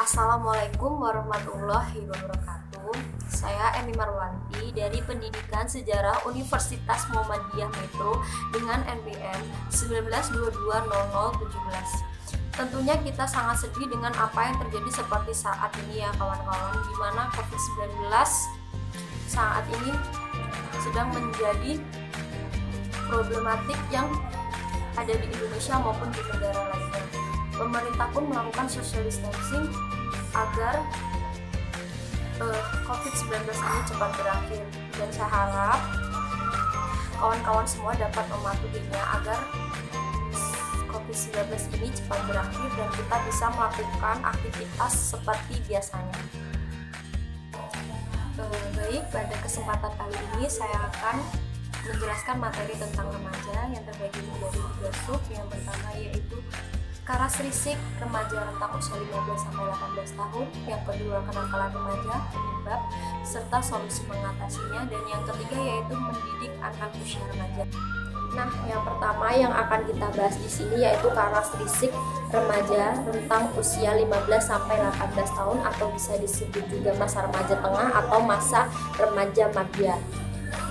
Assalamualaikum warahmatullahi wabarakatuh. Saya Emi Marwanti dari Pendidikan Sejarah Universitas Muhammadiyah Metro dengan NPM 19220017. Tentunya kita sangat sedih dengan apa yang terjadi seperti saat ini ya kawan-kawan, di mana COVID-19 saat ini sedang menjadi problematik yang ada di Indonesia maupun di negara lainnya. Pemerintah pun melakukan social distancing agar COVID-19 ini cepat berakhir, dan saya harap kawan-kawan semua dapat mematuhinya agar COVID-19 ini cepat berakhir dan kita bisa melakukan aktivitas seperti biasanya. Baik, pada kesempatan kali ini saya akan menjelaskan materi tentang remaja yang terbagi menjadi 3 sub. Yang pertama yaitu karakteristik remaja rentang usia 15-18 tahun, yang kedua kenakalan remaja, penyebab, serta solusi mengatasinya, dan yang ketiga yaitu mendidik anak usia remaja. Nah, yang pertama yang akan kita bahas di sini yaitu karakteristik remaja rentang usia 15-18 tahun atau bisa disebut juga masa remaja tengah atau masa remaja madya.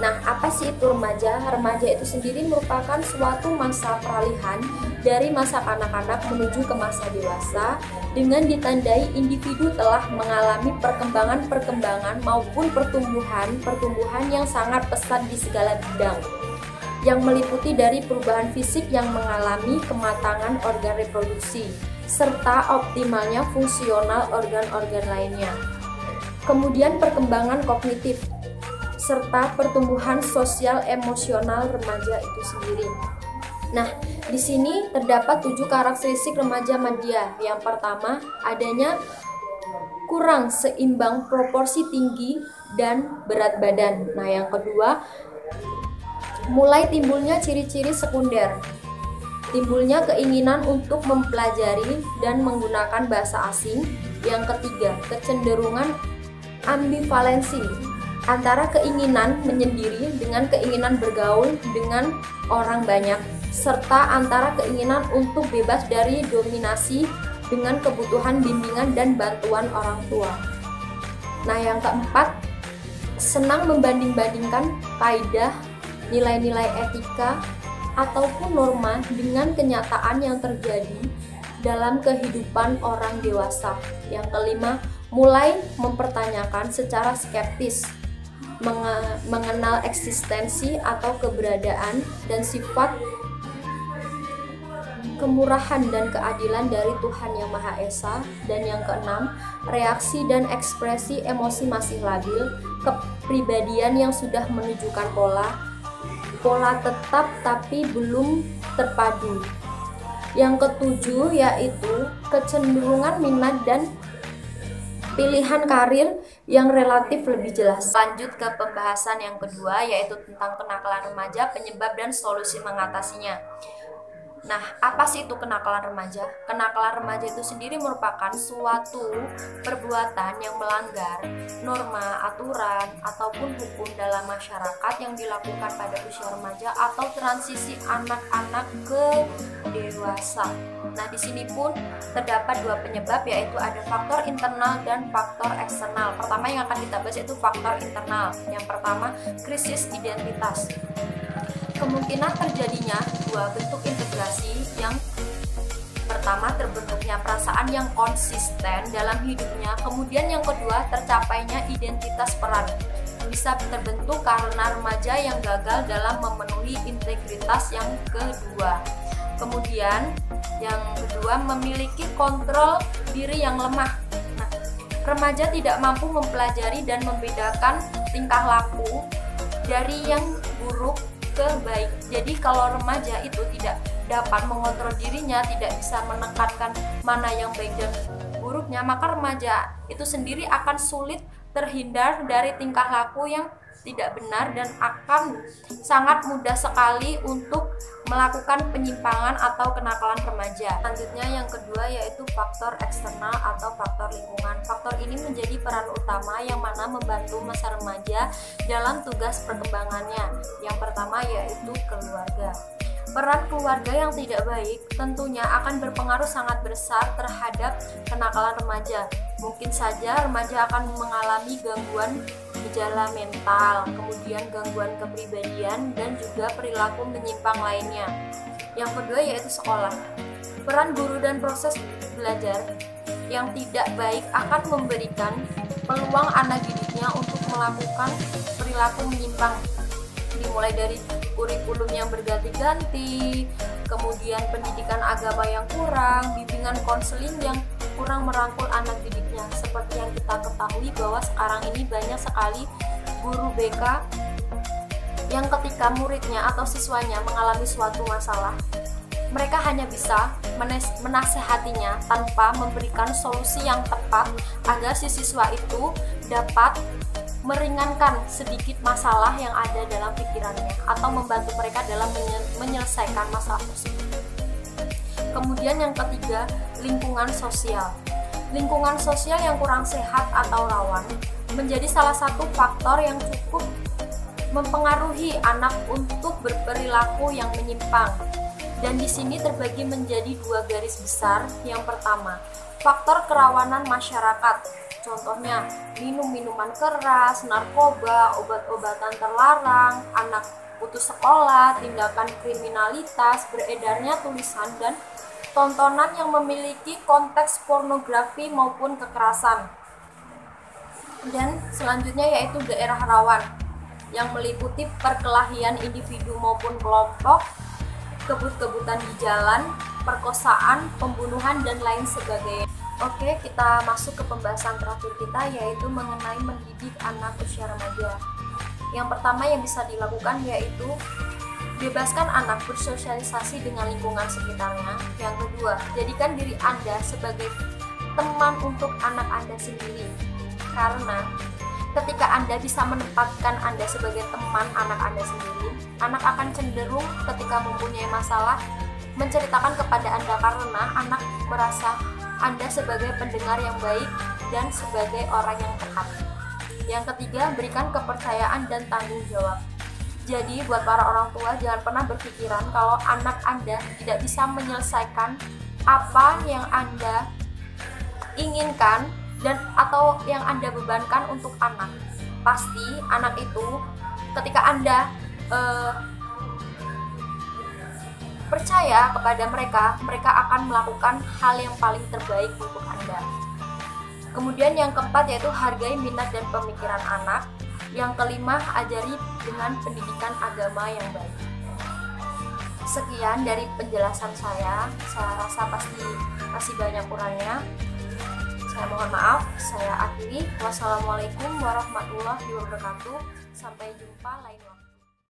Nah, apa sih itu remaja? Remaja itu sendiri merupakan suatu masa peralihan dari masa kanak-kanak menuju ke masa dewasa, dengan ditandai individu telah mengalami perkembangan maupun pertumbuhan yang sangat pesat di segala bidang, yang meliputi dari perubahan fisik yang mengalami kematangan organ reproduksi, serta optimalnya fungsional organ-organ lainnya. Kemudian perkembangan kognitif, serta pertumbuhan sosial emosional remaja itu sendiri. Nah, di sini terdapat 7 karakteristik remaja madya. Yang pertama, adanya kurang seimbang proporsi tinggi dan berat badan. Nah, yang kedua, mulai timbulnya ciri-ciri sekunder. Timbulnya keinginan untuk mempelajari dan menggunakan bahasa asing. Yang ketiga, kecenderungan ambivalensi antara keinginan menyendiri dengan keinginan bergaul dengan orang banyak, serta antara keinginan untuk bebas dari dominasi dengan kebutuhan bimbingan dan bantuan orang tua. Nah, yang keempat, senang membanding-bandingkan kaidah, nilai-nilai etika, ataupun norma dengan kenyataan yang terjadi dalam kehidupan orang dewasa. Yang kelima, mulai mempertanyakan secara skeptis mengenal eksistensi atau keberadaan dan sifat kemurahan dan keadilan dari Tuhan Yang Maha Esa. Dan yang keenam, reaksi dan ekspresi emosi masih labil, kepribadian yang sudah menunjukkan pola tetap tapi belum terpadu. Yang ketujuh yaitu kecenderungan minat dan pilihan karir yang relatif lebih jelas. Lanjut ke pembahasan yang kedua yaitu tentang kenakalan remaja, penyebab dan solusi mengatasinya. Nah, apa sih itu kenakalan remaja? Kenakalan remaja itu sendiri merupakan suatu perbuatan yang melanggar norma, aturan, ataupun hukum dalam masyarakat yang dilakukan pada usia remaja atau transisi anak-anak ke dewasa. Nah, di sini pun terdapat 2 penyebab, yaitu ada faktor internal dan faktor eksternal. Pertama yang akan kita bahas yaitu faktor internal. Yang pertama, krisis identitas. Kemungkinan terjadinya 2 bentuk integrasi. Yang pertama, terbentuknya perasaan yang konsisten dalam hidupnya. Kemudian yang kedua, tercapainya identitas peran. Bisa terbentuk karena remaja yang gagal dalam memenuhi integritas yang kedua. Kemudian yang kedua, memiliki kontrol diri yang lemah. Nah, remaja tidak mampu mempelajari dan membedakan tingkah laku dari yang buruk ke baik. Jadi kalau remaja itu tidak dapat mengontrol dirinya, tidak bisa menekankan mana yang baik dan buruknya, maka remaja itu sendiri akan sulit terhindar dari tingkah laku yang tidak benar dan akan sangat mudah sekali untuk melakukan penyimpangan atau kenakalan remaja. Selanjutnya yang kedua yaitu faktor eksternal atau faktor lingkungan. Faktor ini menjadi peran utama yang mana membantu masa remaja dalam tugas perkembangannya. Yang pertama yaitu keluarga. Peran keluarga yang tidak baik tentunya akan berpengaruh sangat besar terhadap kenakalan remaja. Mungkin saja remaja akan mengalami gangguan gejala mental, kemudian gangguan kepribadian, dan juga perilaku menyimpang lainnya. Yang kedua yaitu sekolah. Peran guru dan proses belajar yang tidak baik akan memberikan peluang anak didiknya untuk melakukan perilaku menyimpang, dimulai dari kurikulum yang berganti-ganti, kemudian pendidikan agama yang kurang, bimbingan konseling yang kurang merangkul anak didiknya. Seperti yang kita ketahui bahwa sekarang ini banyak sekali guru BK yang ketika muridnya atau siswanya mengalami suatu masalah, mereka hanya bisa menasehatinya tanpa memberikan solusi yang tepat agar si siswa itu dapat meringankan sedikit masalah yang ada dalam pikirannya atau membantu mereka dalam menyelesaikan masalah tersebut. Kemudian yang ketiga, lingkungan sosial. Lingkungan sosial yang kurang sehat atau rawan menjadi salah satu faktor yang cukup mempengaruhi anak untuk berperilaku yang menyimpang. Dan di sini terbagi menjadi dua garis besar. Yang pertama, faktor kerawanan masyarakat. Contohnya, minum minuman keras, narkoba, obat-obatan terlarang, anak putus sekolah, tindakan kriminalitas, beredarnya tulisan dan tontonan yang memiliki konteks pornografi maupun kekerasan. Dan selanjutnya yaitu daerah rawan yang meliputi perkelahian individu maupun kelompok, kebut-kebutan di jalan, perkosaan, pembunuhan, dan lain sebagainya. Oke, kita masuk ke pembahasan terakhir kita, yaitu mengenai mendidik anak usia remaja. Yang pertama yang bisa dilakukan yaitu bebaskan anak bersosialisasi dengan lingkungan sekitarnya. Yang kedua, jadikan diri Anda sebagai teman untuk anak Anda sendiri. Karena ketika Anda bisa menempatkan Anda sebagai teman anak Anda sendiri, anak akan cenderung ketika mempunyai masalah menceritakan kepada Anda karena anak merasa Anda sebagai pendengar yang baik dan sebagai orang yang tepat. Yang ketiga, berikan kepercayaan dan tanggung jawab. Jadi buat para orang tua, jangan pernah berpikiran kalau anak Anda tidak bisa menyelesaikan apa yang Anda inginkan dan atau yang Anda bebankan untuk anak. Pasti anak itu ketika Anda percaya kepada mereka, mereka akan melakukan hal yang paling terbaik untuk Anda. Kemudian yang keempat yaitu hargai minat dan pemikiran anak. Yang kelima, ajari dengan pendidikan agama yang baik. Sekian dari penjelasan saya rasa pasti masih banyak kurangnya. Saya mohon maaf, saya akhiri. Wassalamualaikum warahmatullahi wabarakatuh. Sampai jumpa lain waktu.